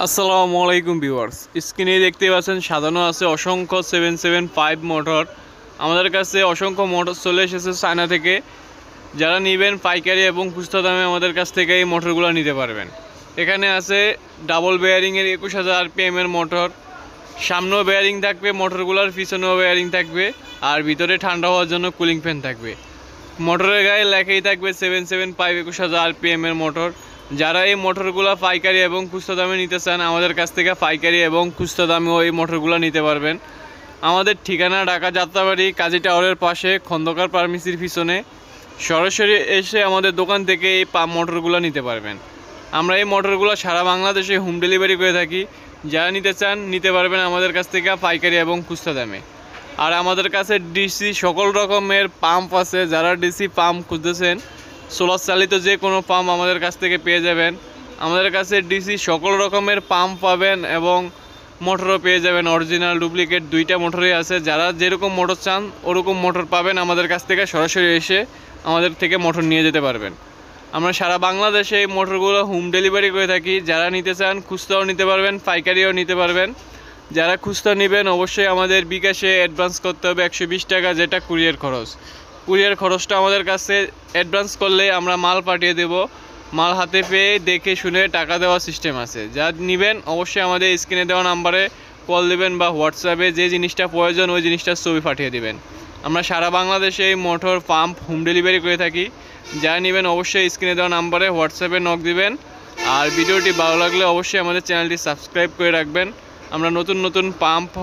আসসালামু আলাইকুম ভিউয়ার্স, স্ক্রিনে দেখতে পাচ্ছেন সাজানো আছে অসংখ্য 775 মোটর। আমাদের কাছে অসংখ্য মোটর চলে এসেছে চায়না থেকে। যারা নেবেন পাইকারি এবং খুচরা দামে আমাদের কাছ থেকে এই মোটরগুলো নিতে পারবেন। এখানে আছে ডাবল বেয়ারিংয়ের 21000 RPM এর মোটর। সামনেও বেয়ারিং থাকবে মোটরগুলোর, পিছনেও বেয়ারিং থাকবে, আর ভিতরে ঠান্ডা হওয়ার জন্য কুলিং ফ্যান থাকবে। মোটরের গায়ে লেখাই থাকবে 775 21000 RPM এর মোটর। যারা এই মোটরগুলো পাইকারি এবং খুচরা দামে নিতে চান আমাদের কাছ থেকে পাইকারি এবং খুচরা দামেও এই মোটরগুলো নিতে পারবেন। আমাদের ঠিকানা ঢাকা যাত্রাবাড়ি কাজী টাওয়ারের পাশে খন্দকার ফার্মেসির পিছনে। সরাসরি এসে আমাদের দোকান থেকে এই মোটরগুলো নিতে পারবেন। আমরা এই মোটরগুলো সারা বাংলাদেশে হোম ডেলিভারি করে থাকি। যারা নিতে চান নিতে পারবেন আমাদের কাছ থেকে পাইকারি এবং খুচরা দামে। আর আমাদের কাছে ডিসি সকল রকমের পাম্প আছে। যারা ডিসি পাম্প খুঁজতেছেন, সোলার চালিত যে কোনো পাম্প আমাদের কাছ থেকে পেয়ে যাবেন। আমাদের কাছে ডিসি সকল রকমের পাম্প পাবেন এবং মোটরও পেয়ে যাবেন। অরিজিনাল ডুপ্লিকেট দুইটা মোটরই আছে। যারা যেরকম মোটর চান ওরকম মোটর পাবেন আমাদের কাছ থেকে। সরাসরি এসে আমাদের থেকে মোটর নিয়ে যেতে পারবেন। আমরা সারা বাংলাদেশে এই মোটরগুলো হোম ডেলিভারি করে থাকি। যারা নিতে চান খুচরাও নিতে পারবেন, পাইকারিও নিতে পারবেন। যারা খুচরা নেবেন অবশ্যই আমাদের বিকাশে অ্যাডভান্স করতে হবে 120 টাকা, যেটা কুরিয়ার খরচ। কুরিয়ার খরচটা আমাদের কাছে অ্যাডভান্স করলে আমরা মাল পাঠিয়ে দেব। মাল হাতে পেয়ে দেখে শুনে টাকা দেওয়ার সিস্টেম আছে। যা নেবেন অবশ্যই আমাদের স্ক্রিনে দেওয়া নাম্বারে কল দেবেন বা হোয়াটসঅ্যাপে যে জিনিসটা প্রয়োজন ওই জিনিসটার ছবি পাঠিয়ে দেবেন। আমরা সারা বাংলাদেশে এই মোটর পাম্প হোম ডেলিভারি করে থাকি। যারা নেবেন অবশ্যই স্ক্রিনে দেওয়া নাম্বারে হোয়াটসঅ্যাপে নক দিবেন। আর ভিডিওটি ভালো লাগলে অবশ্যই আমাদের চ্যানেলটি সাবস্ক্রাইব করে রাখবেন। আমরা নতুন নতুন পাম্প